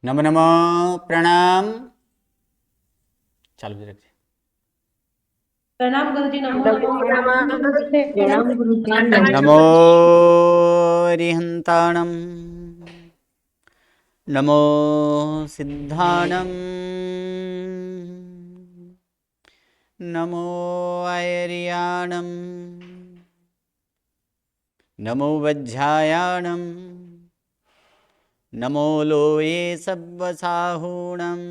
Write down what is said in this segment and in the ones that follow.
नमो नमो प्रणाम। चालू रखिए। प्रणाम गुरुजी। नमो नमो नमः। नमः। प्रणाम गुरुजी। नमो रिहंताणम। नमो सिद्धाणम। नमो आयर्याणम। नमो वज्झायाणम। नमो लोये सब्वसाहूणम।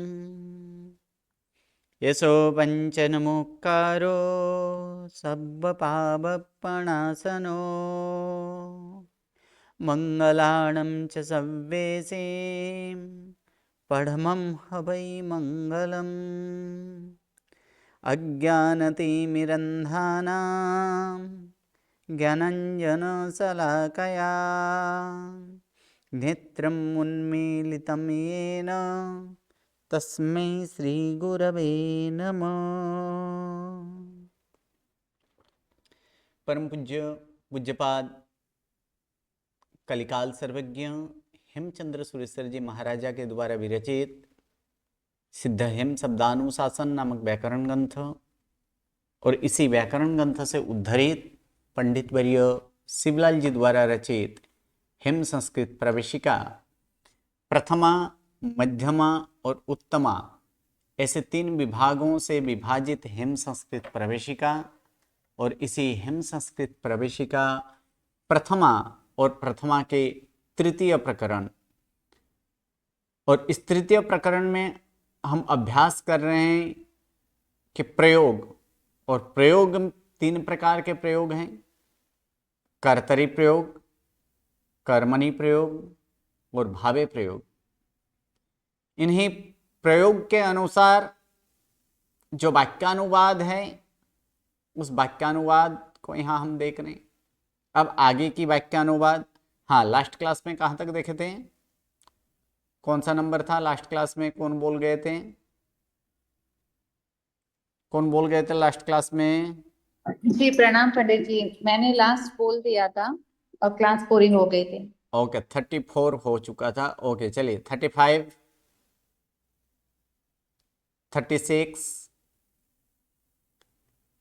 यशो पञ्चनमुक्कारो सब्बपापपणासनो मङ्गलाणं च सव्वेशे पढमं ह वै मङ्गलम्। अज्ञानतिमिरन्धानां ज्ञानञ्जनशलाकया नेत्रम् उन्मीलितं येन तस्मै श्री गुरवे नमः। परम पूज्य पूज्यपाद कलिकाल सर्वज्ञ हेमचंद्र सुरेश्वर जी महाराजा के द्वारा विरचित सिद्ध हेम शब्दानुशासन नामक व्याकरण ग्रंथ और इसी व्याकरण ग्रंथ से उद्धरित पंडित वर्य शिवलाल जी द्वारा रचित हेम संस्कृत प्रवेशिका प्रथमा, मध्यमा और उत्तमा ऐसे 3 विभागों से विभाजित हेम संस्कृत प्रवेशिका और इसी हेम संस्कृत प्रवेशिका प्रथमा और प्रथमा के तृतीय प्रकरण और इस तृतीय प्रकरण में हम अभ्यास कर रहे हैं कि प्रयोग और प्रयोग 3 प्रकार के प्रयोग हैं। कर्तरी प्रयोग, कर्मणि प्रयोग और भावे प्रयोग। इन्हीं प्रयोग के अनुसार जो वाक्यानुवाद है उस वाक्यानुवाद को यहाँ हम देख रहे हैं। अब आगे की वाक्यानुवाद, हाँ लास्ट क्लास में कहाँ तक देखे थे? कौन सा नंबर था लास्ट क्लास में? कौन बोल गए थे? कौन बोल गए थे लास्ट क्लास में? जी प्रणाम पंडित जी, मैंने लास्ट बोल दिया था और क्लास पूरी हो गई थी। ओके 34 हो चुका था। ओके चलिए 35, 36,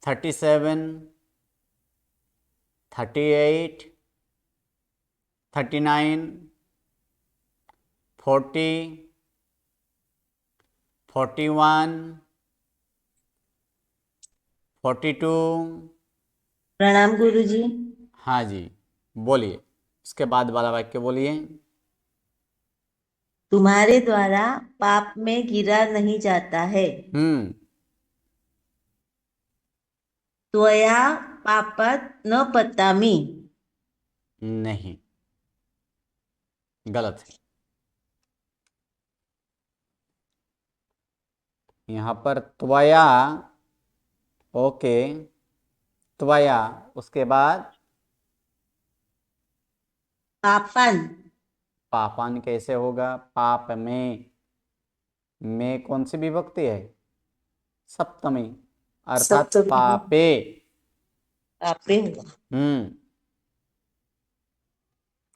37, 38, 39, 40, 41, 42। प्रणाम गुरुजी। हाँ जी बोलिए, उसके बाद वाला वाक्य बोलिए। तुम्हारे द्वारा पाप में गिरा नहीं जाता है। त्वया पापत न पतामि। नहीं, गलत है। यहाँ पर त्वया, ओके त्वया, उसके बाद पापन। पापान कैसे होगा? पाप में कौन सी विभक्ति है? सप्तमी, अर्थात सप्तमी। पापे। पापे।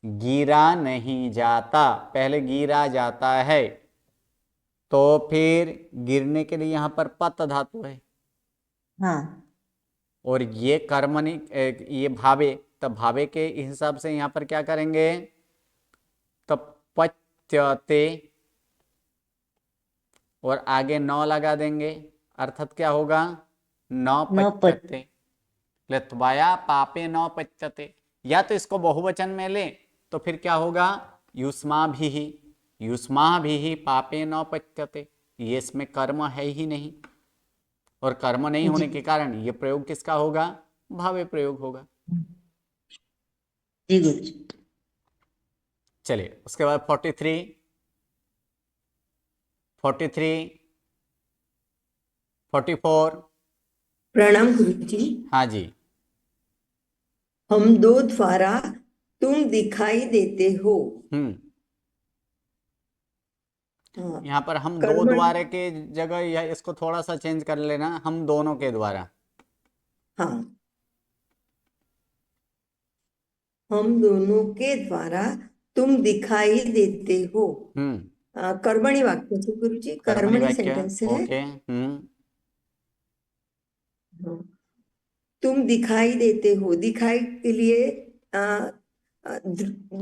गिरा नहीं जाता, पहले गिरा जाता है तो फिर गिरने के लिए यहाँ पर पत धातु है। हाँ। और ये कर्मणि, ये भावे, तब भावे के हिसाब से यहाँ पर क्या करेंगे? तब पच्यते और आगे नौ लगा देंगे, अर्थात क्या होगा? नौ न पत। पच्यते। त्वया पापे नौ पच्यते। या तो इसको बहुवचन में ले तो फिर क्या होगा? युष्माभिः, युष्माभिः पापे नौ पच्यते। ये इसमें कर्म है ही नहीं और कर्म नहीं होने के कारण ये प्रयोग किसका होगा? भावे प्रयोग होगा। जी गुरुजी। चलिए उसके बाद 43, 43, 44। प्रणाम गुरुजी। हाँ जी। हम दो द्वारा तुम दिखाई देते हो। हाँ। यहाँ पर हम दो कर्मण। द्वारे के जगह यह इसको थोड़ा सा चेंज कर लेना, हम दोनों के द्वारा। हाँ, हम दोनों के द्वारा तुम दिखाई देते हो। कर्मणी वाक्य છે ગુરુજી, कर्मणि कर्मणी वाक्य सेंटेंस है। ओके हाँ। तुम दिखाई देते हो, दिखाई के लिए आ,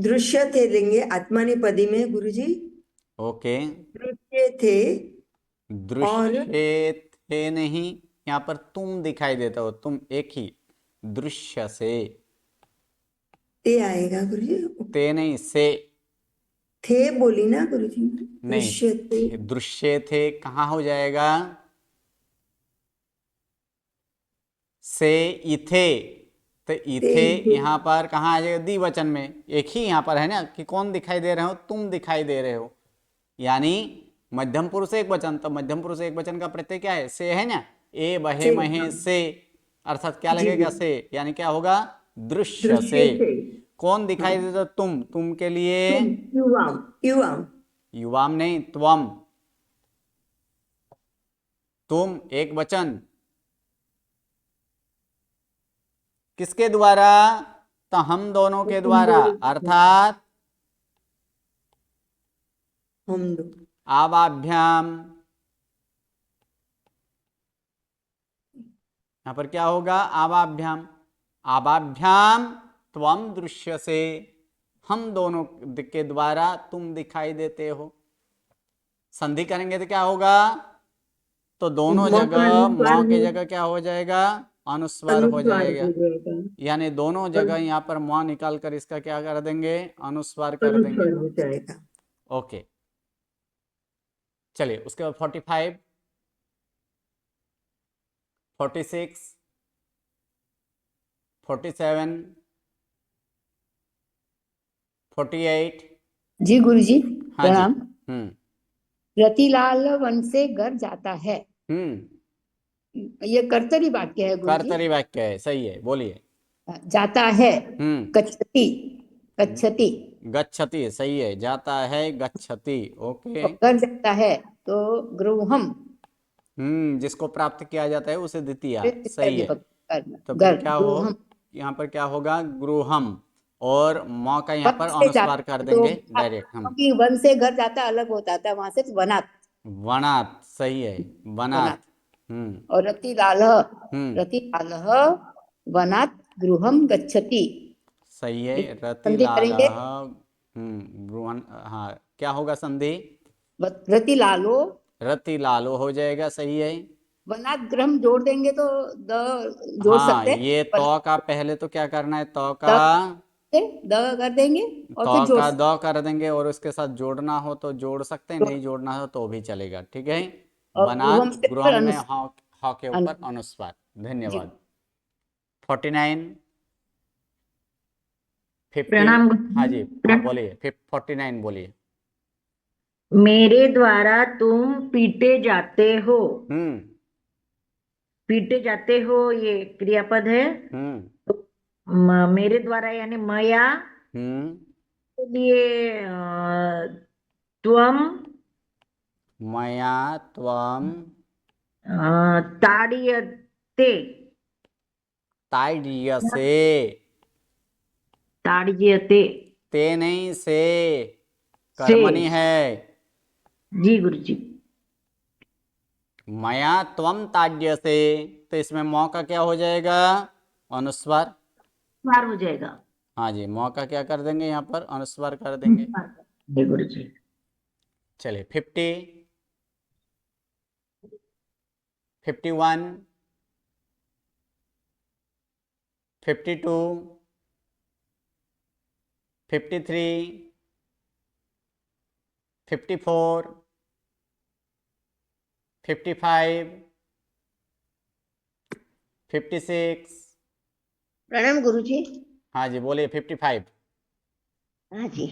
दृश्य थे लेंगे आत्मनेपदी में गुरुजी। ओके दृश्य थे और दृश्य थे नहीं, यहाँ पर तुम दिखाई देता हो, तुम एक ही दृश्य से, ते आएगा गुरुजी। ते नहीं से, थे बोली ना गुरुजी, नहीं दृश्य थे। दृश्य थे कहाँ हो जाएगा, से इथे, तो इथे इथे। यहाँ पर कहाँ आ जाएगा, द्विवचन में, एक ही यहाँ पर है ना कि कौन दिखाई दे रहे हो, तुम दिखाई दे रहे हो, यानी मध्यम पुरुष एक वचन, तो मध्यम पुरुष एक वचन का प्रत्यय क्या है, से है ना, ए बहे से, महे हाँ। से, अर्थात क्या जी लगेगा जी। से, यानी क्या होगा दृश्य दृश्य से। से। कौन दिखाई हाँ। देता, तुम के लिए तुम, युवाम, युवाम। युवाम नहीं, त्वम, तुम एक वचन, किसके द्वारा, तो हम दोनों के तुम द्वारा, दोनों। अर्थात हम दो। आवाभ्याम, यहां पर क्या होगा, आवाभ्याम, आवाभ्याम त्वम दृश्य से, हम दोनों के द्वारा तुम दिखाई देते हो। संधि करेंगे तो क्या होगा, तो दोनों म का जगह अनुस्वार म की है। जगह क्या हो जाएगा, अनुस्वार हो अनुस्वार जाएगा, हो जाएगा। यानी दोनों जगह यहाँ पर म निकाल कर इसका क्या कर देंगे, अनुस्वार कर देंगे। अनुस्वार हो जाएगा। ओके चलिए, उसके बाद 45, 46, 47, 48। जी गुरुजी हाँ जी। प्रणाम। रतिलाल वन से घर जाता है, ये कर्तरी वाक्य है गुरुजी। कर्तरी वाक्य है, सही है, बोलिए। जाता है, हम्म गच्छति, गच्छति, गच्छति, सही है, जाता है गच्छति, ओके। घर जाता है तो गृहम, जिसको प्राप्त किया जाता है उसे द्वितीय, सही है। तो फिर घर क्या हो, गृहम, यहाँ पर क्या होगा, गृहम, और म का यहाँ पर वन से अनुस्वार जाता कर है तो देंगे डायरेक्ट हम, क्योंकि वन से घर जाता अलग होता था, वहां से वनात, वनात, सही है, वनात। वनात। और हम्म रतिलाल वनात गृहम गच्छति, सही है, संधि रतिलाल, करेंगे, ब्रुवन, हाँ क्या होगा संधि, रतिलालो रतिलालो हो जाएगा, सही है। वनात गृहम जोड़ देंगे तो द जोड़ हाँ सकते हैं, ये तो का पहले तो क्या करना है, तो का, द कर देंगे और फिर तो जोड़ का सकते दो कर देंगे, और उसके साथ जोड़ना हो तो जोड़ सकते हैं, हैं। नहीं जोड़ना हो तो भी चलेगा, ठीक है। और गृहम वनात, से गृहम फिर में ह के ऊपर अनु- अनुस्वार, जी। धन्यवाद। 49, 50, प्रणाम हाँ जी, हाँ गुरुजी। बोलिए, 49 बोलिए। मेरे द्वारा तुम पीटे जाते हो। हम्म पीटे जाते हो ये क्रियापद है। हम्म मेरे द्वारा यानी मया हम्म के लिए त्वम मया त्वम ताड़यते, ताड्यसे, ताड़यते ते नहीं से, से। कर्मणि है, जी गुरुजी। मया त्वम ताड्यसे, तो इसमें मौ का क्या हो जाएगा, अनुस्वार। बार हो जाएगा। हाँ जी, मौ का क्या कर देंगे, यहाँ पर अनुस्वार कर देंगे। जी गुरुजी। चलिए 50, 51, 52, 53, 54, 55, 56। प्रणाम गुरुजी। हाँ जी बोलिए, 55। हाँ जी।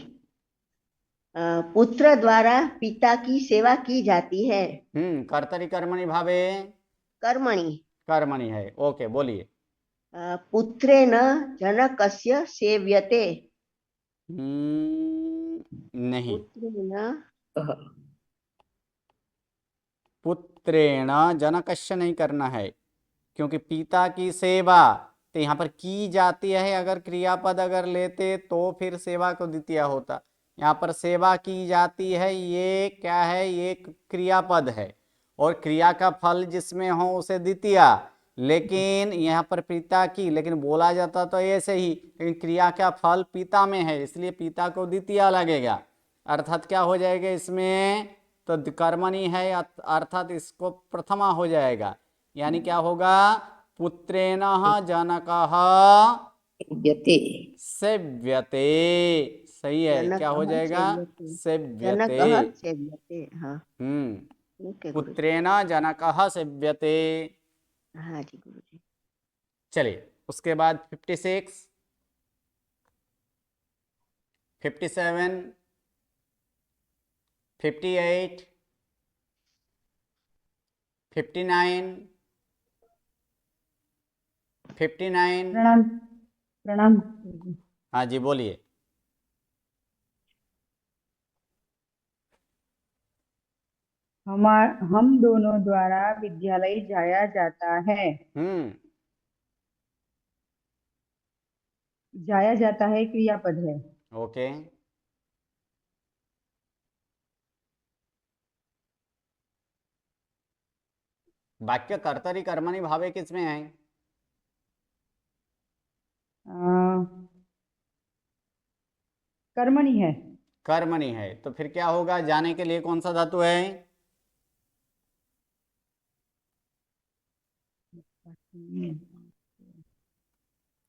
पुत्र द्वारा पिता की सेवा की जाती है। कर्तरि कर्मणि भावे, कर्मणि। कर्मणि है, ओके बोलिए। पुत्रेण जनकस्य सेव्यते। नहीं, पुत्रेण पुत्रेण जनकस्य नहीं करना है, क्योंकि पिता की सेवा तो यहाँ पर की जाती है, अगर क्रियापद अगर लेते तो फिर सेवा को द्वितीय होता, यहाँ पर सेवा की जाती है, ये क्या है, ये क्रियापद है और क्रिया का फल जिसमें हो उसे द्वितीया, लेकिन यहाँ पर पिता की, लेकिन बोला जाता तो ऐसे ही, लेकिन क्रिया का फल पिता में है इसलिए पिता को द्वितीया लगेगा। अर्थात क्या हो जाएगा इसमें, तो कर्मणि है अर्थात इसको प्रथमा हो जाएगा। यानी क्या होगा, पुत्रेण जनकः सेव्यते। सेव्यते। सही है, क्या हो जनकः जाएगा, सेव्यते। सेव्यते। जनकः सेव्यते। हाँ हम्म, ओके गुरु जी। पुत्रेण जनकः सेव्यते। हाँ जी गुरु जी। चलिए उसके बाद 56, 57, 58, 59, 59। प्रणाम प्रणाम गुरुजी। हाँ जी बोलिए। हम दोनों द्वारा विद्यालय जाया जाता है। हम्म, जाया जाता है क्रियापद है। ओके। वाक्य कर्तरी कर्मणि भावे किसमें है, अ, कर्मणि है। कर्मणि है, तो फिर क्या होगा, जाने के लिए कौन सा धातु है,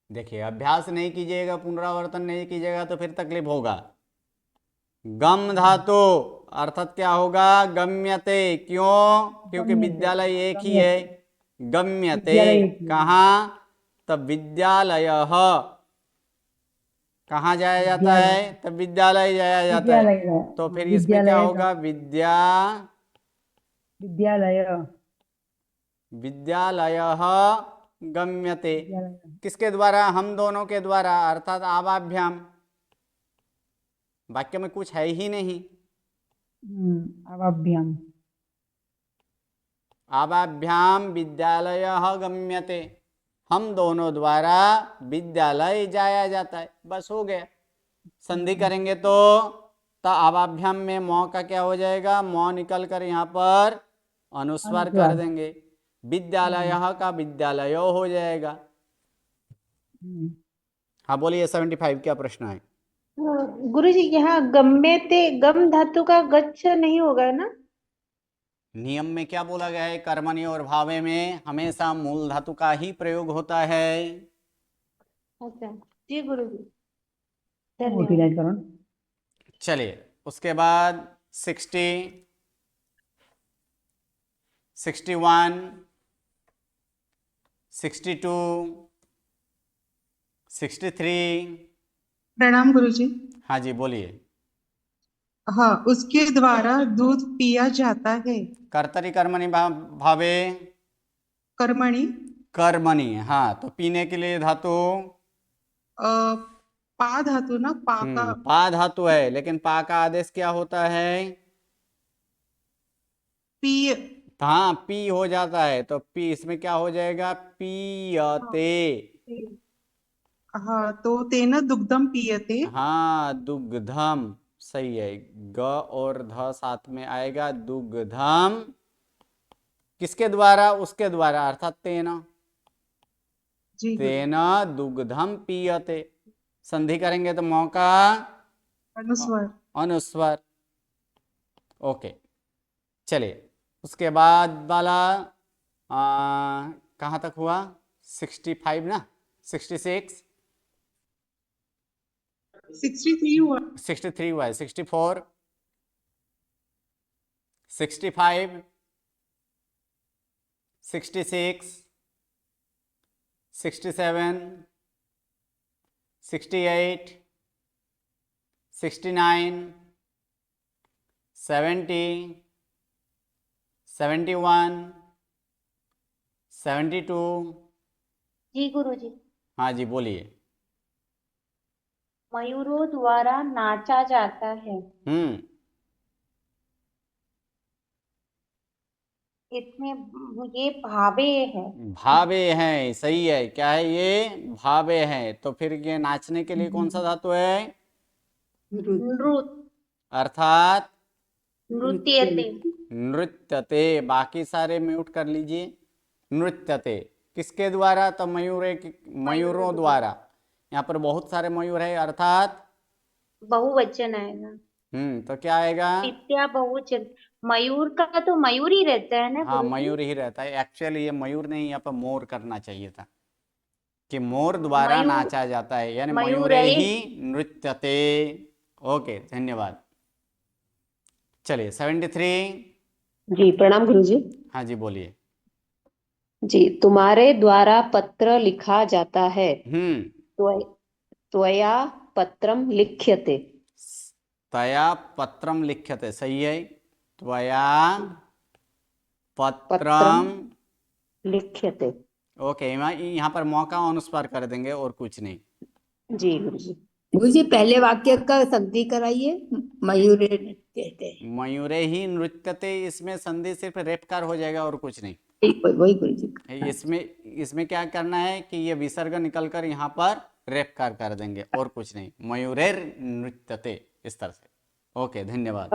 देखिए अभ्यास नहीं कीजिएगा, पुनरावर्तन नहीं कीजिएगा तो फिर तकलीफ होगा। गम धातु अर्थात क्या होगा, गम्यते, क्यों, क्योंकि गम्यते, विद्यालय एक ही है, गम्यते। गम्यते। विद्यालय एक ही है। कहाँ, तब विद्यालयः, कहाँ जाया जाता विद्यालय, है, तब विद्यालय जाया जाता है। विद्यालय है। तो हाँ, फिर इसमें क्या विद्यालय का होगा, विद्यालय, विद्यालयः गम्यते। विद्यालय। किसके द्वारा, हम दोनों के द्वारा, अर्थात आवाभ्याम। वाक्य में कुछ है ही नहीं, अवाभ्याम। आवाभ्याम विद्यालयः गम्यते, हम दोनों द्वारा विद्यालय जाया जाता है, बस हो गया। संधि करेंगे तो आवाभ्याम में मौ का क्या हो जाएगा, मौ निकल कर यहाँ पर अनुस्वार कर देंगे, विद्यालयः का विद्यालयो हो जाएगा। हाँ बोलिए, 75 क्या प्रश्न है। गुरु जी यहाँ गम्यते गम धातु का गच्छ नहीं होगा ना? नियम में क्या बोला गया है, कर्मणि और भावे में हमेशा मूल धातु का ही प्रयोग होता है। अच्छा जी गुरु जी, मोटी धन्यवाद। लाइट करो। चलिए उसके बाद 60, 61, 62, 63। प्रणाम गुरुजी। हाँ जी बोलिए। हाँ, उसके द्वारा दूध पिया जाता है। कर्तरी कर्मणि भावे, कर्मणि कर्मणि, हाँ तो पीने के लिए धातु, पा धातु ना, पा का पा धातु है, लेकिन पा का आदेश क्या होता है, पी। हाँ पी हो जाता है, तो पी इसमें क्या हो जाएगा, पीयते। हाँ तो तेन दुग्धम पीयते। हाँ दुग्धम, सही है, ग और ध साथ में आएगा, दुग्धम किसके द्वारा, उसके द्वारा, अर्थात तेना, जी गुरु। तेना दुग्धम पीयते। संधि करेंगे तो मौका अनुस्वार। अनुस्वार। ओके चलिए उसके बाद वाला कहाँ तक हुआ, 65 ना, 66, 63 हुआ। 63 हुआ है, 64, 65, 66, 67, 68, 69, 70, 71, 72। जी गुरु जी, हाँ जी बोलिए। मयूरों द्वारा नाचा जाता है। इसमें ये भावे है। भावे हैं, सही है, क्या है ये, भावे हैं, तो फिर ये नाचने के लिए कौन सा धातु है, नृत। अर्थात नृत्यते नृत्यते। बाकी सारे म्यूट कर लीजिए। नृत्यते किसके द्वारा? तो मयूरों द्वारा। यहाँ पर बहुत सारे मयूर है, अर्थात बहुवचन आएगा। तो क्या आएगा? तृतीया बहुवचन। मयूर का तो मयूर ही रहता है ना हाँ, गुरुजी? मयूर ही रहता है। एक्चुअली ये मयूर नहीं, यहाँ पर मोर करना चाहिए था कि मोर द्वारा मयूर नाचा जाता है, यानी मयूर मयूरे है। ही नृत्यते। ओके, धन्यवाद। चलिए 73। जी प्रणाम गुरुजी। हाँ जी, बोलिए। जी, तुम्हारे द्वारा पत्र लिखा जाता है। त्वय- त्वया पत्रम लिख्यते। तया पत्रम लिख्यते, सही है। त्वया पत्रम पत्रम। लिख्यते। ओके, यहाँ पर मौका अनुस्वार कर देंगे और कुछ नहीं। जी गुरुजी। मुझे पहले वाक्य का संधि कराइए। मयूर कहते हैं। मयूरे ही नृत्यते, इसमें संधि सिर्फ रेपकार हो जाएगा और कुछ नहीं। वही गुरुजी। इसमें क्या करना है कि ये विसर्ग निकलकर यहाँ पर रेपकार कर देंगे और कुछ नहीं। मयूरेर नृत्यते, इस तरह से। ओके, धन्यवाद।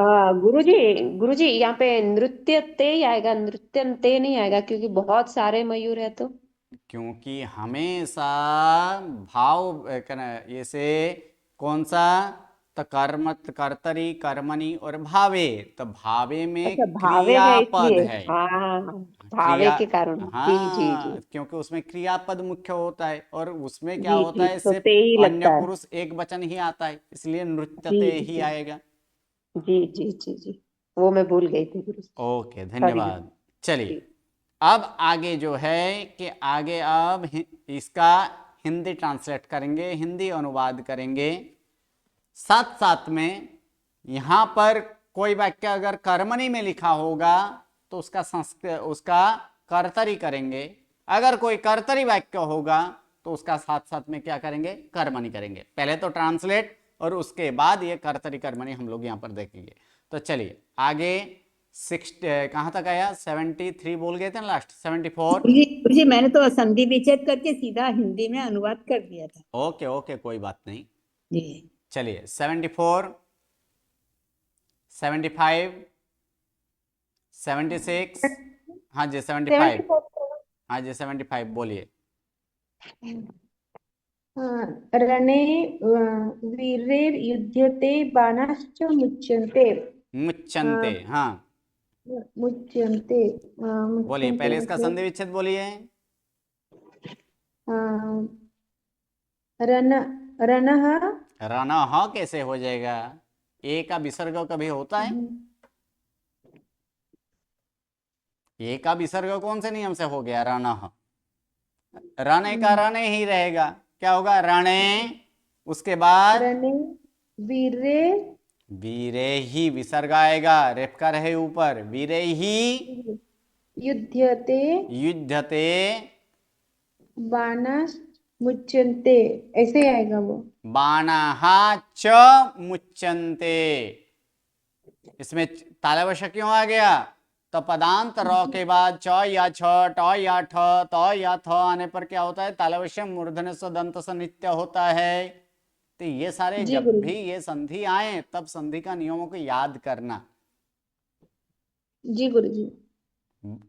गुरुजी यहाँ पे नृत्यते ही आएगा, नृत्यन्ते नहीं आएगा, क्योंकि बहुत सारे मयूर है तो। क्योंकि हमेशा भाव ऐसे कौन सा? तो कर्मत, कर्तरी, कर्मणि और भावे। तो भावे में अच्छा, भावे है क्रियापद इसलिए। है। हाँ, भावे क्रिया, के कारण। जी जी जी। हाँ, क्योंकि उसमें क्रियापद मुख्य होता है और उसमें क्या जी होता जी, है? तो सिर्फ ते ही अन्य लगता है। पुरुष एक वचन ही आता है, इसलिए जी नृत्यते ही जी आएगा। जी जी जी जी, वो मैं भूल गई थी गुरु। Okay, sorry. धन्यवाद। चलिए, जी अब आगे जो है कि आगे अब इसका हिंदी ट्रांसलेट करेंगे, हिंदी अनुवाद करेंगे। साथ साथ में यहाँ पर कोई वाक्य अगर कर्मणि में लिखा होगा तो उसका कर्तरी करेंगे। अगर कोई कर्तरी वाक्य होगा तो उसका साथ साथ में क्या करेंगे? कर्मणि करेंगे। पहले तो ट्रांसलेट और उसके बाद ये कर्तरी कर्मणि हम लोग यहाँ पर देखेंगे। तो चलिए आगे 60 कहाँ तक आया? 73 बोल गए थे ना, लास्ट 74। गुरुजी मैंने तो संधि विच्छेद करके सीधा हिंदी में अनुवाद कर दिया था। ओके ओके, कोई बात नहीं। जी चलिए 74, 75, 76। हाँ जी 75। हाँ जी 75 बोलिए। रणे वीरैर्युध्यते बाणाश्च मुच्यन्ते। मुच्यन्ते, हाँ मुच्यन्ते बोलिए। मुच्यन्ते पहले इसका मतलब संधि विच्छेद बोलिए। रन रनः रनः कैसे हो जाएगा? ए का विसर्ग कभी होता है? ए का विसर्ग कौन से नियम से हो गया? रनः। रने का रने ही रहेगा। क्या होगा? रणे, उसके बाद रणे वीरे वीरे ही विसर्ग आएगा, रेफका रहे ऊपर। वीरे ही युध्यते युध्यते बाणाश्च मुच्यन्ते, ऐसे ही आएगा वो। बाणाः च मुच्यन्ते। इसमें तालवश क्यों आ गया? तो पदांत र के बाद च या छ, ट या ठ, त या थ आने पर क्या होता है? तालवश्य मूर्धन्य स दंत स नित्य होता है। तो ये सारे जी जब गुरु भी ये संधि आए तब संधि का नियमों को याद करना। जी गुरु जी।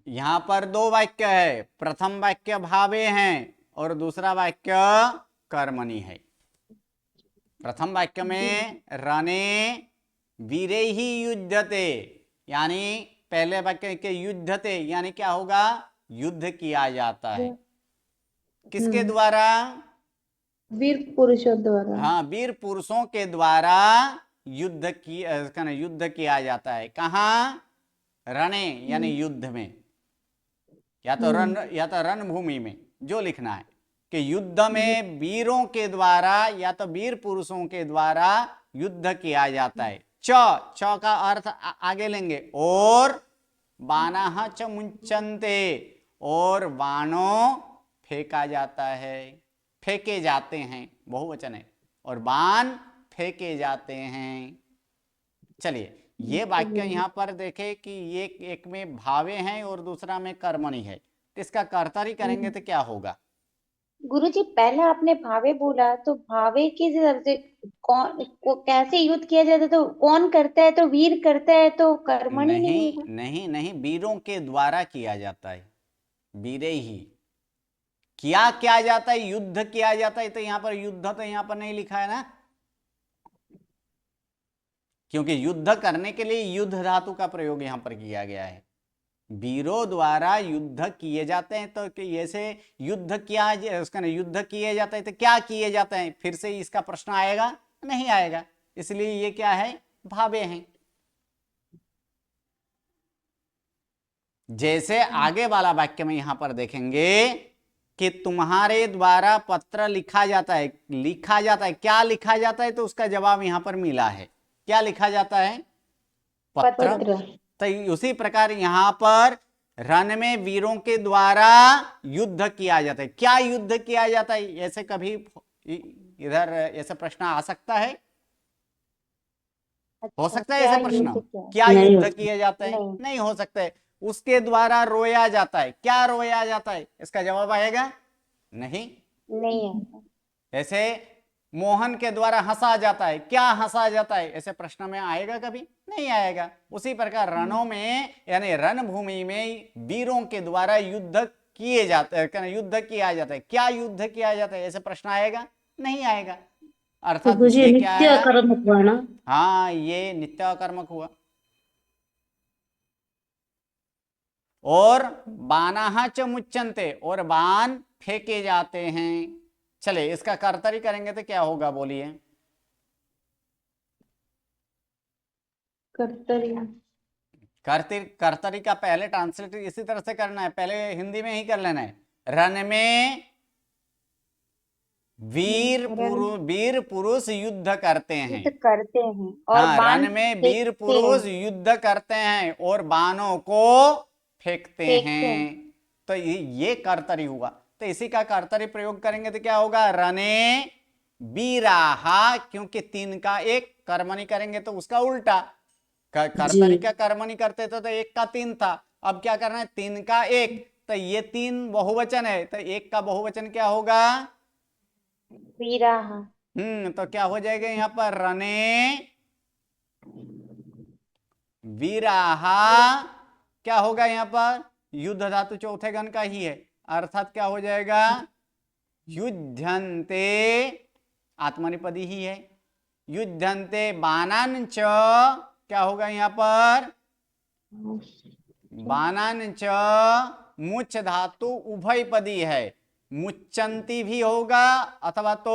यहाँ पर दो वाक्य है। प्रथम वाक्य भावे हैं और दूसरा वाक्य कर्मणि है। प्रथम वाक्य में रणे वीरे ही युद्धते, यानी पहले वाक्य के युद्धते यानी क्या होगा? युद्ध किया जाता है। किसके द्वारा? वीर पुरुषों द्वारा। हाँ, वीर पुरुषों के द्वारा युद्ध किया जाता है। कहाँ? रणे यानी युद्ध में, या तो रणभूमि में। जो लिखना है कि युद्ध में वीरों के द्वारा या तो वीर पुरुषों के द्वारा युद्ध किया जाता है। च का अर्थ आगे लेंगे। और बाणाः च मुच्यन्ते, और बाणों फेंका जाता है, फेंके जाते हैं, बहुवचन है। और बाण फेंके जाते हैं। चलिए ये वाक्य यहाँ पर देखे कि ये एक में भावे हैं और दूसरा में कर्मणि है। तो इसका कर्तरी करेंगे तो क्या होगा? गुरु जी पहले आपने भावे बोला, तो भावे की कैसे युद्ध किया जाता है, तो कौन करता है, तो वीर करता है, तो कर्मणि नहीं नहीं होगा। नहीं नहीं, वीरों के द्वारा किया जाता है, वीरे ही क्या किया जाता है, युद्ध किया जाता है। तो यहाँ पर युद्ध तो यहाँ पर नहीं लिखा है ना, क्योंकि युद्ध करने के लिए युद्ध धातु का प्रयोग यहाँ पर किया गया है। वीरों द्वारा युद्ध किए जाते हैं, तो ऐसे युद्ध किया उसका युद्ध किए जाते हैं, तो क्या किए जाते हैं, फिर से इसका प्रश्न आएगा नहीं आएगा, इसलिए ये क्या है, भावे हैं। जैसे आगे वाला वाक्य में यहां पर देखेंगे कि तुम्हारे द्वारा पत्र लिखा जाता है, लिखा जाता है, क्या लिखा जाता है, तो उसका जवाब यहां पर मिला है, क्या लिखा जाता है, पत्र। तो उसी प्रकार यहां पर रण में वीरों के द्वारा युद्ध किया जाता है, क्या युद्ध किया जाता है, ऐसे कभी इधर ऐसा प्रश्न आ सकता है, हो सकता है ऐसा प्रश्न, क्या नहीं युद्ध हो किए जाते हैं, नहीं। नहीं हो सकता है। उसके द्वारा रोया जाता है, क्या रोया जाता है, इसका जवाब आएगा नहीं। नहीं है। ऐसे मोहन के द्वारा हंसा जाता है, क्या हंसा जाता है, ऐसे प्रश्न में आएगा कभी नहीं आएगा। उसी प्रकार रणों में यानी रणभूमि में वीरों के द्वारा युद्ध किए जाते हैं, युद्ध किया जाता है, क्या युद्ध किया जाता है, ऐसे प्रश्न आएगा नहीं आएगा। अर्थात गुरुजी ये क्या नित्य है, कर्म हुआ ना। हाँ ये नित्य कर्मक हुआ। और बानाहा च मुच्चन्ते, और बाण फेंके जाते हैं। चले इसका कर्तरी करेंगे तो क्या होगा, बोलिए। कर्तरी कर्तरी का पहले ट्रांसलेट इसी तरह से करना है, पहले हिंदी में ही कर लेना है। रण में वीर पुरुष युद्ध करते हैं, युद्ध करते हैं और हाँ बाण रण में वीर फेंकते पुरुष हैं। युद्ध करते हैं और बाणों को फेंकते फेंकते हैं। हैं। तो ये कर्तरी हुआ। तो इसी का कर्तरी प्रयोग करेंगे तो क्या होगा, रने बीराहा, क्योंकि तीन का एक, कर्मणि करेंगे तो उसका उल्टा, कर्तरी का कर्मणि करते तो एक का तीन था, अब क्या करना है, तीन का एक। तो ये तीन बहुवचन है, तो एक का बहुवचन क्या होगा, वीराहा। तो क्या हो जाएगा यहाँ पर, रने वीराहा, क्या होगा यहाँ पर, युद्ध धातु चौथे गण का ही है, अर्थात क्या हो जाएगा, युद्धन्ते, आत्मनिपदी ही है, युद्धन्ते बाणान च, क्या होगा यहाँ पर, बाणान च, मुच धातु उभयपदी है, मुच्चन्ति भी होगा अथवा तो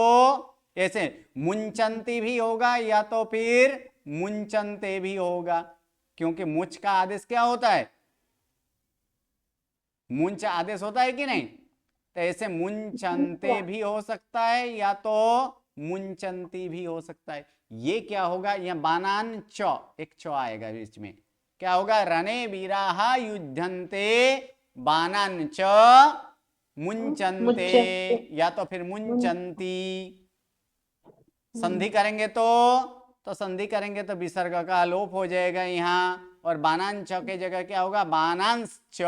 ऐसे मुंचन्ति भी होगा या तो फिर मुंचन्ते भी होगा, क्योंकि मुच का आदेश क्या होता है, मुंच आदेश होता है कि नहीं। तो ऐसे मुंचन्ते भी हो सकता है या तो मुंचन्ति भी हो सकता है। ये क्या होगा, यह बानान च, एक च आएगा बीच में, क्या होगा, रणे वीराहा युद्धन्ते बानान च मुंचन्ते या तो फिर मुंचन्ती। संधि करेंगे तो संधि करेंगे तो विसर्ग का लोप हो जाएगा यहाँ, और बानान च के जगह क्या होगा, बानांस च,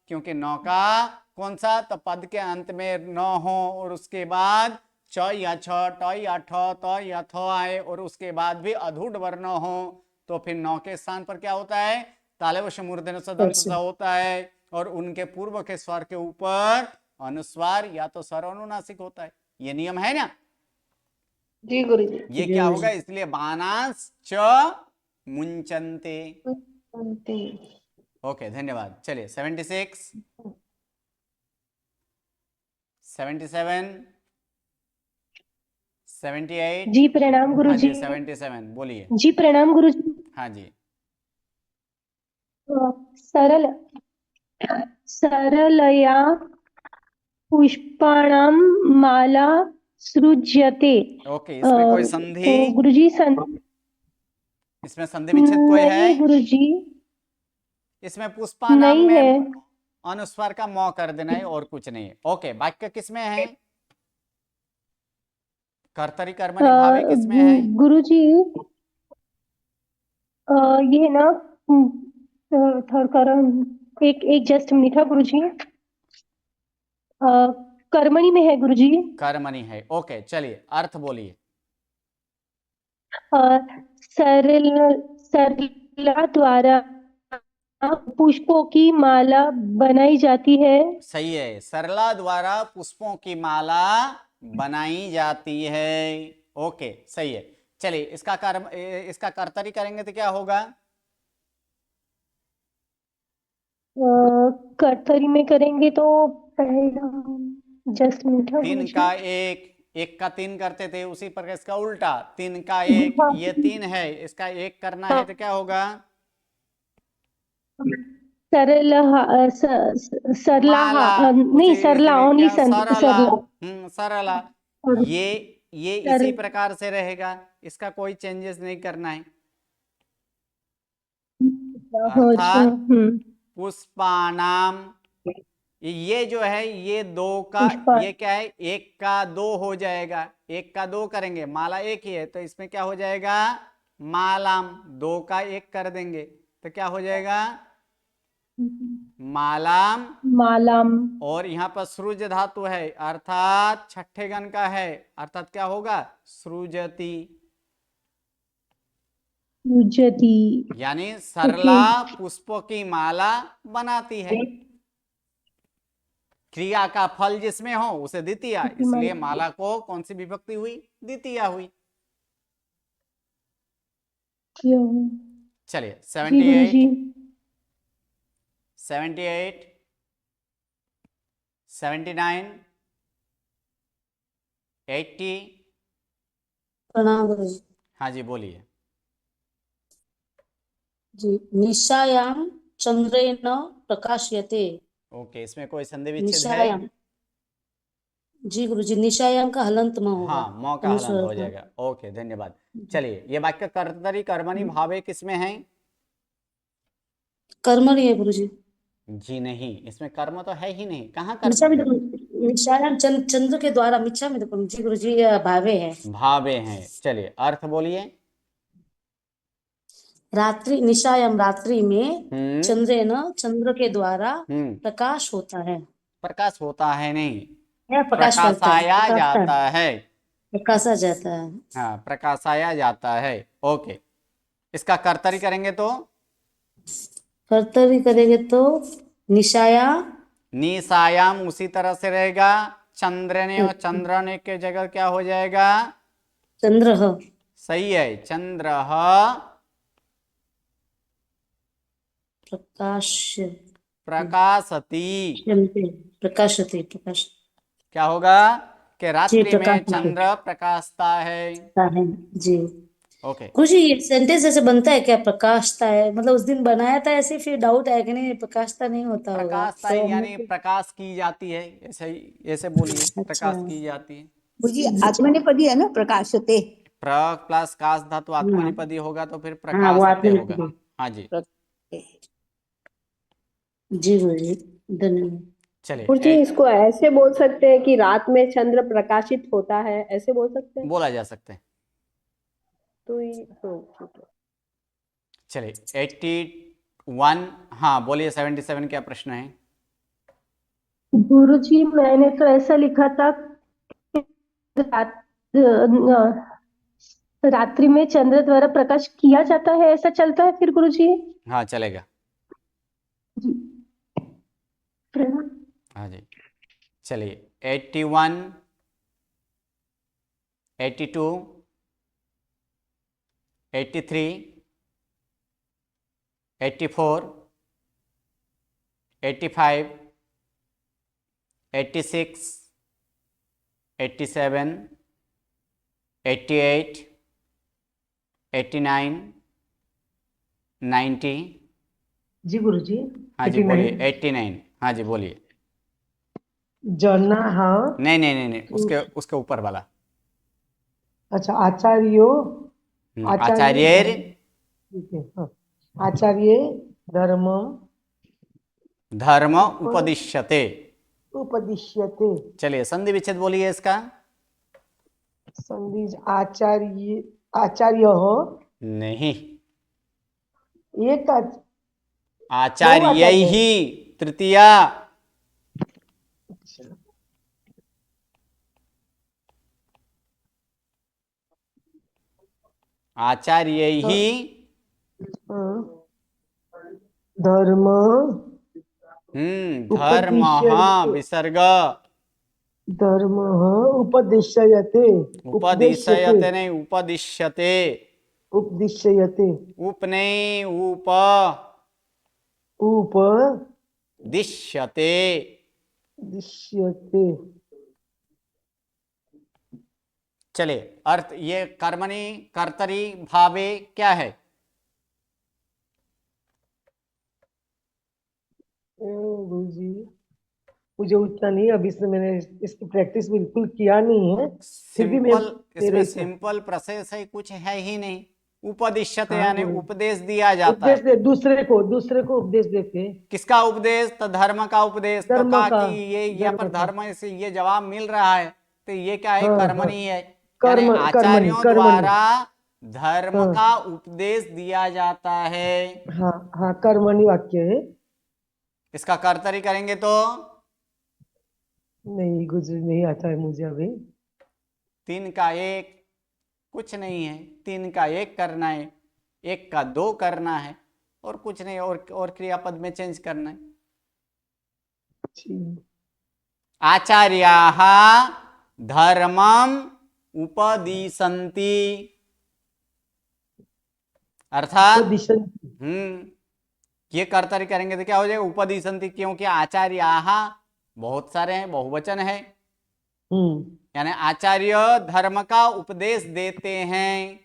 क्योंकि नौ का कौन सा, तो पद के अंत में न हो और उसके बाद च या छ, ट या ठ, त या थ आए और उसके बाद भी अधूढ़ वर्ण हो, तो फिर नौ के स्थान पर क्या होता है, तालवश मूर्धन्य सदंत सा होता है, और उनके पूर्व के स्वर के ऊपर अनुस्वार या तो स्वर अनुनासिक होता है। ये नियम है ना जी गुरुजी। ये क्या होगा, इसलिए बानांस च मुंचन्ते। ओके धन्यवाद। चलिए 76 77 78 जी प्रणाम हाँ गुरुजी। जी 77 बोलिए। जी प्रणाम गुरुजी। हाँ जी सरल सरलया पुष्पाणां माला सृज्यते। ओके इसमें कोई संधि, तो गुरुजी इसमें संधि विच्छेद कोई है, नहीं गुरुजी, इसमें पुष्पा नाम नहीं में है। अनुस्वार का मौ कर देना है और कुछ नहीं है। ओके वाक्य किसमें है, कर्तरी कर्मणि भावे किसमें है, गुरुजी ये ना थोड़ा कर एक जस्ट मिनट है गुरुजी। कर्मणि में है गुरुजी। कर्मणि है। ओके चलिए अर्थ बोलिए। और सरल सरला द्वारा पुष्पों की माला बनाई जाती है। सही है, सरला द्वारा पुष्पों की माला बनाई जाती है। ओके, सही है। चलिए इसका कर्तरी करेंगे तो क्या होगा? कर्तरी में करेंगे तो पहला जस्ट मीठा तीन गुरुजी। का एक, एक का तीन करते थे, उसी पर इसका उल्टा, तीन का एक, हाँ ये तीन है, इसका एक करना है हाँ, तो क्या होगा? सरला सरला माला, नहीं उसी सरला इसीलिए ओनली क्या, सरला। सरला। सरला। और ये सर इसी प्रकार से रहेगा, इसका कोई चेंजेस नहीं करना है। हो जी, अर्थात पुष्पानाम, ये जो है ये दो का, पुष्पा ये क्या है, एक का दो हो जाएगा, एक का दो करेंगे, माला एक ही है तो इसमें क्या हो जाएगा? मालाम। दो का एक कर देंगे तो क्या हो जाएगा? मालाम। मालाम और यहाँ पर सृज धातु है, अर्थात छठे गण का है, अर्थात क्या होगा? सृजति। युजति। यानी ओके, सरला पुष्पों की माला बनाती है। क्रिया का फल जिसमें हो उसे द्वितीया, इसलिए माला को कौन सी विभक्ति हुई? द्वितीया हुई। चलिए जी गुरुजी। 78, 79, 80। प्रणाम गुरु जी। हाँ जी, बोलिए। जी, निशायां चंद्रेण प्रकाश्यते। ओके, इसमें कोई संधि विच्छेद है? निशायां, जी गुरु जी, निशायां का हलंत म होगा, हाँ, मौ का हलन अनुस्वर हो का। जाएगा। ओके, धन्यवाद। चलिए, ये वाक्य कर्तरी कर्मणि भावे किसमें है? कर्मणि है गुरु जी। जी नहीं, इसमें कर्म तो है ही नहीं, कहाँ कर्म मिच्छामि है? दुक्कड़म, निशायां चंद्र के द्वारा मिच्छामि दुक्कड़म, जी गुरु जी, भावे है। भावे हैं। चलिए, अर्थ बोलिए। रात्रि, निशायां रात्रि में, हम्म चंद्रेण चंद्र के द्वारा हम्म प्रकाश होता है, प्रकाश होता है नहीं, या प्रकाश करता है, प्रकाशाया प्रकाशता है, जाता है। प्रकाशा जाता है। हाँ, प्रकाशाया जाता है। ओके, इसका कर्तरी करेंगे तो कर्तव्य करेंगे तो निशाया, निसायाम उसी तरह से रहेगा। चंद्रने और चंद्रने के जगह क्या हो जाएगा? चंद्र, सही है, चंद्र। प्रकाश, प्रकाशति। प्रकाशते, प्रकाश, क्या होगा? कि जी रात्रि में प्रकाशते चंद्र प्रकाशता है। है। जी ओके, गुरु जी, ये सेंटेंस ऐसे बनता है क्या, प्रकाशता है? मतलब उस दिन बनाया था ऐसे, फिर डाउट है कि नहीं प्रकाशता नहीं होता होगा, प्रकाशता तो है हम यानी लोग प्रकाश की जाती है, ऐसे ही, ऐसे बोलिए, अच्छा। प्रकाश की जाती है। गुरुजी आत्मनेपदी है ना, प्रकाशते। प्र प्लस काश धातु हाँ आत्मनिपदी होगा तो फिर हाँ, वो प्रकाशते होगा। आत्मनिपद। हाँ जी, जी गुरु जी, धन्यवाद। चलिए। गुरुजी, इसको ऐसे बोल सकते हैं कि रात में चंद्र प्रकाशित होता है, ऐसे बोल सकते हैं? बोला जा सकता है। तो ठीक है। चलिए 81। हाँ बोलिए, 77 क्या प्रश्न है? गुरुजी मैंने तो ऐसा लिखा था कि रात्रि में चंद्र द्वारा प्रकाश किया जाता है, ऐसा चलता है फिर गुरुजी? हाँ चलेगा। जी प्रणाम। हाँ जी, चलिए 81, 82, 83, 84, 85, 86, 87, 88, 89, 90। जी गुरुजी। हाँ जी 89। बोलिए, 89। हाँ जी बोलिए। जना, हाँ। नहीं नहीं नहीं नहीं, उसके ऊपर वाला। अच्छा, आचार्यो, आचार्येर। ठीक है, हाँ। आचार्य धर्म धर्म उपदिश्यते। उपदिश्यते। चलिए संधि विच्छेद बोलिए इसका। संधि, आचार्य, आचार्य हो, नहीं, एक आचार्य ही तृतीया। अच्छा, आचार्य ही धर्म धर्म उपदिश्यते विसर्ग धर्म उपदिश्यते उपदिश्यते नहीं उपदिश्यते उपदिश्यते उप नहीं उप उपदिश्यते दिश्यते। चलिए अर्थ ये कर्मणि कर्तरी भावे क्या है? गुरुजी मुझे उतना नहीं, अभी से मैंने इसकी प्रैक्टिस बिल्कुल किया नहीं है, फिर भी मैं सिंपल इसमें मेरे सिंपल प्रोसेस है, कुछ है ही नहीं। उपदिश्यते हाँ यानी गुरु उपदेश दिया जाता उपदेश है। दे दूसरे को उपदेश देते हैं। किसका उपदेश? तो धर्म का उपदेश। तो धर्म कहा का कि ये यहाँ पर धर्म का धर्म से ये जवाब मिल रहा है, तो ये क्या है? हाँ हाँ कर्मणि है। यानी कर्मणि आचार्यों कर्मणि द्वारा धर्म हाँ का उपदेश दिया जाता है। हाँ हाँ कर्मणि वाक्य है। इसका कर्तरी करेंगे तो नहीं गुरु नहीं आता है मुझे अभी। 3 का 1 कुछ नहीं है, 3 का 1 करना है, 1 का 2 करना है, और कुछ नहीं, और क्रियापद में चेंज करना है। आचार्याः धर्मम उपदिशन्ति, अर्थात ये कर्तरी करेंगे तो क्या हो जाएगा? उपदिशन्ति, क्योंकि आचार्याः बहुत सारे हैं, बहुवचन है, यानी आचार्य धर्म का उपदेश देते हैं।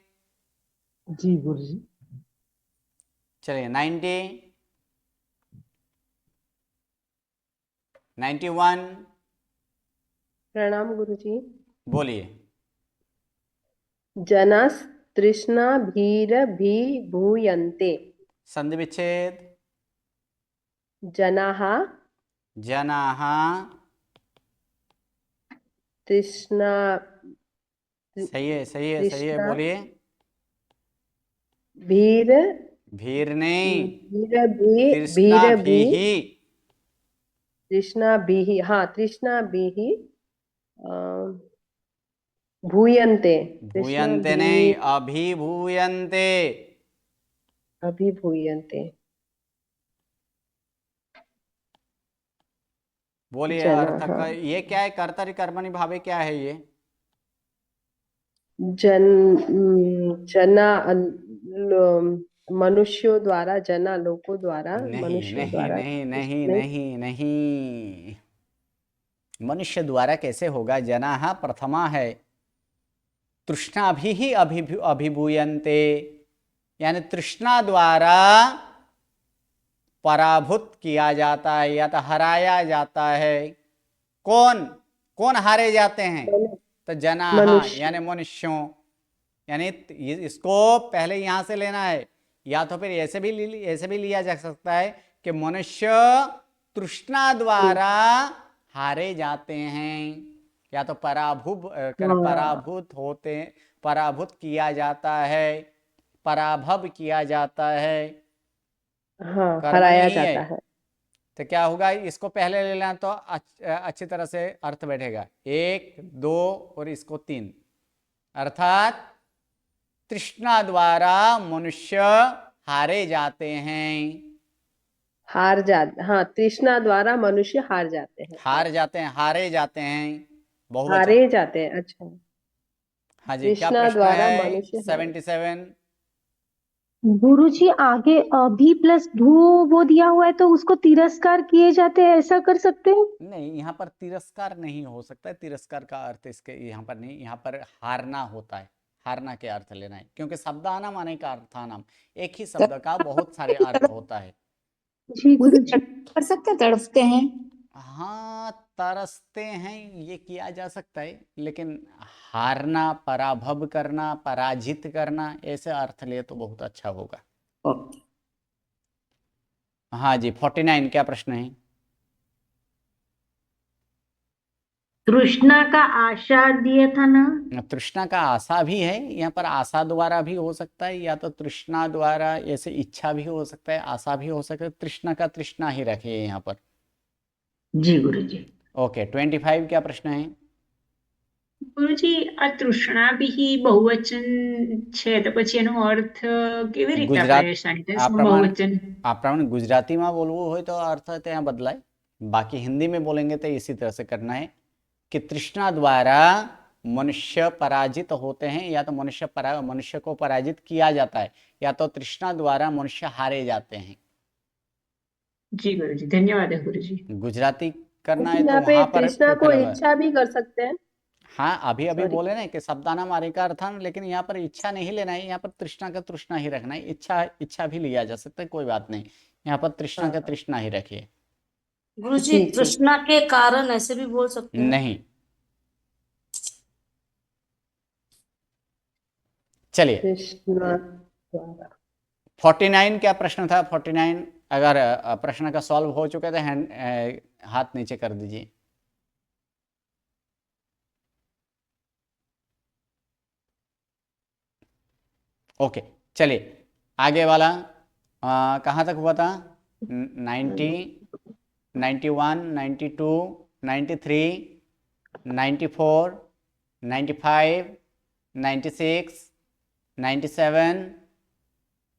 जी गुरु जी। चलिए 91 प्रणाम गुरुजी। बोलिए। जनास तृष्णाभिरभिभूयन्ते। संधि विच्छेद। जनाः जनाः तृष्णा सही है सही है सही है, बोलिए। भीर भीर नहीं, भीरभि तृष्णाभिः हाँ तृष्णाभिः भूयन्ते भूयन्ते नहीं, अभिभूयन्ते। अभिभूयन्ते। बोलिए अर्थ का ये क्या है? कर्तरी कर्मणि भावे क्या है ये? जना मनुष्यों द्वारा, जना लोगों द्वारा, नहीं मनुष्यों नहीं द्वारा नहीं नहीं नहीं नहीं, मनुष्य द्वारा कैसे होगा? जनाः प्रथमा है, तृष्णा भी अभिभूयन्ते, यानी तृष्णा द्वारा पराभूत किया जाता है या तो हराया जाता है। कौन कौन हारे जाते हैं? तो जनाः यानी मनुष्यों, यानी इसको पहले यहां से लेना है, या तो फिर ऐसे भी लिया जा सकता है कि मनुष्य तृष्णा द्वारा हारे जाते हैं, या तो पराभूत होते, पराभूत किया जाता है, पराभव किया जाता है, हाँ हराया जाता है। तो क्या होगा? इसको पहले ले लेना तो अच्छी तरह से अर्थ बैठेगा। 1 2 और इसको 3, अर्थात तृष्णा द्वारा मनुष्य हारे जाते हैं। हाँ तृष्णा द्वारा मनुष्य हार जाते हैं। हारे जाते हैं बहुवचन। हारे जाते हैं, अच्छा। हाँ जी, क्या तृष्णा प्रश्न द्वारा है? मनुष्य 77 गुरुजी आगे अभी प्लस धू वो दिया हुआ है तो उसको तिरस्कार किए जाते हैं, ऐसा कर सकते हैं? नहीं, यहाँ पर तिरस्कार नहीं हो सकता है। तिरस्कार का अर्थ इसके यहाँ पर नहीं, यहाँ पर हारना होता है। हारना के अर्थ लेना है, क्योंकि शब्दानाम अनेक अर्थानाम, एक ही शब्द का बहुत सारे अर्थ होता है। जी गुरुजी। कर सकते हैं, तड़पते हैं। हाँ तरसते हैं, ये किया जा सकता है, लेकिन हारना, पराभव करना, पराजित करना, ऐसे अर्थ ले तो बहुत अच्छा होगा। ओके। हाँ जी 49 क्या प्रश्न है? तृष्णा का आशा दिया था ना? तृष्णा का आशा भी है, यहाँ पर आशा द्वारा भी हो सकता है, या तो तृष्णा द्वारा ऐसे इच्छा भी हो सकता है, आशा भी हो सकता है। तृष्णा का तृष्णा ही रखिए यहाँ पर। जी गुरुजी। ओके 25 क्या प्रश्न है? ગુરુજી આ તૃષ્ણા બી બહુવચન છે તો પછી એનો અર્થ કેવી રીતે ગુજરાત આપણે સાનિધ્ય આ પ્રમાણે બહુવચન ગુજરાતીમાં બોલવું હોય તો अर्थ ત્યાં બદલાય, बाकी हिंदी में बोलेंगे तो इसी तरह से करना है कि तृष्णा द्वारा मनुष्य पराजित होते हैं, या तो मनुष्य को पराजित किया जाता है, या तो तृष्णा द्वारा मनुष्य हारे जाते हैं। जी गुरुजी, धन्यवाद है गुरुजी। गुजराती करना है तो यहाँ पे वहां पर तृष्णा को प्रिपेयर होगा। इच्छा भी कर सकते हैं। हाँ, अभी Sorry. बोले ना कि शब्दानाम आरिकार्थान, लेकिन यहाँ पर इच्छा नहीं लेना है, यहाँ पर तृष्णा का तृष्णा ही रखना है। इच्छा भी लिया जा सकता है, कोई बात नहीं, यहाँ पर तृष्णा का तृष्णा ही रखिए। गुरुजी जी। तृष्णा के कारण ऐसे भी बोल सकते हैं। नहीं, चलिए तृष्णा द्वारा 49 क्या प्रश्न था? 49 अगर प्रश्न का सॉल्व हो चुका है तो हाथ नीचे कर दीजिए। ओके, चलिए आगे वाला कहाँ तक हुआ था? 90, 91, 92, 93, 94, 95, 96, 97,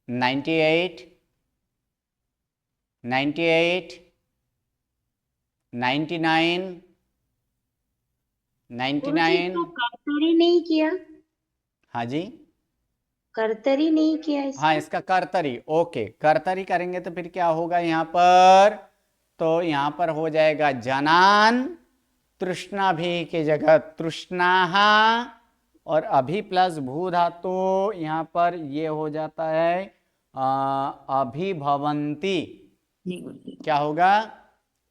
98, 99, 99, कर्तरी नहीं किया, हाँ जी, कर्तरी नहीं किया हाँ इसका कर्तरी। ओके, कर्तरी करेंगे तो फिर क्या होगा यहाँ पर? तो यहाँ पर हो जाएगा जनान, तृष्णा भी की जगह तृष्णाहा, और अभी प्लस भू धातु यहाँ पर ये हो जाता है अभिभवंती। क्या होगा?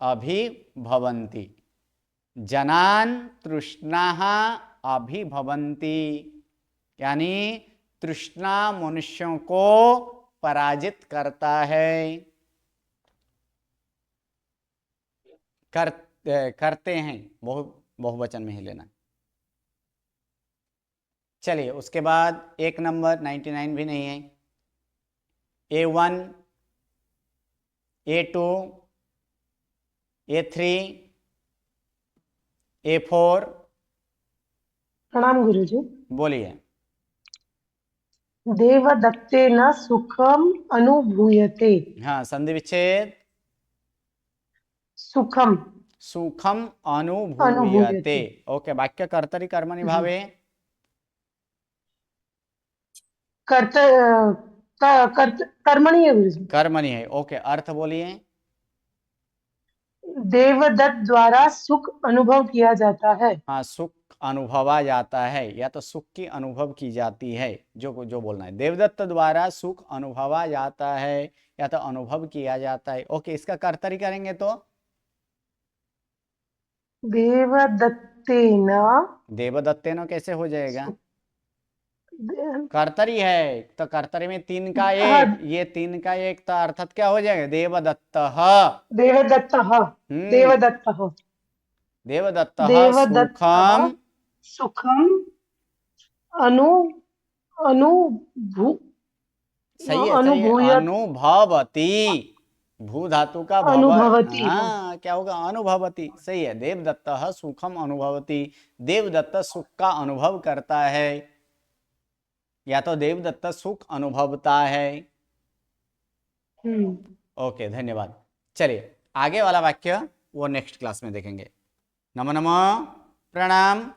अभिभवंती। जनान तृष्णाहा अभिभवंती, यानी तृष्णा मनुष्यों को पराजित करता है, करते हैं, बहुवचन में ही लेना। चलिए उसके बाद एक नंबर 99 भी नहीं है। A1, A2, A3, A4, प्रणाम गुरुजी। बोलिए। देवदत्तेन सुखम अनुभूयते। हाँ, संधि विच्छेद सुखम सुखम अनुभूयते। अनुभूयते। ओके, वाक्य कर्तरी कर्मणि भावे कर्मणि है गुरुजी। कर्मणि है। ओके, अर्थ बोलिए। देवदत्त द्वारा सुख अनुभव किया जाता है। हाँ, सुख अनुभवा जाता है, या तो सुख की अनुभव की जाती है, जो बोलना है। देवदत्त द्वारा सुख अनुभवा जाता है या तो अनुभव किया जाता है। ओके, इसका कर्तरी करेंगे तो देवदत्तेन, देवदत्तेन कैसे हो जाएगा? कर्तरी है तो कर्तरी में 3 का 1, ये 3 का 1, तो अर्थात क्या हो जाएगा? देवदत्तः। देवदत्तः देवदत्तः देवदत्तः देवदत्तः सुखम सुखम अनुभू सही है, अनुभूयत अनुभवती। भू धातु का भव। अनुभवती। हाँ, क्या होगा? अनुभवती। सही है। देवदत्तः सुखम अनुभवती, देवदत्त सुख का अनुभव करता है, या तो देवदत्त सुख अनुभवता है। ओके, धन्यवाद। चलिए आगे वाला वाक्य वो नेक्स्ट क्लास में देखेंगे। नमो नमः, प्रणाम।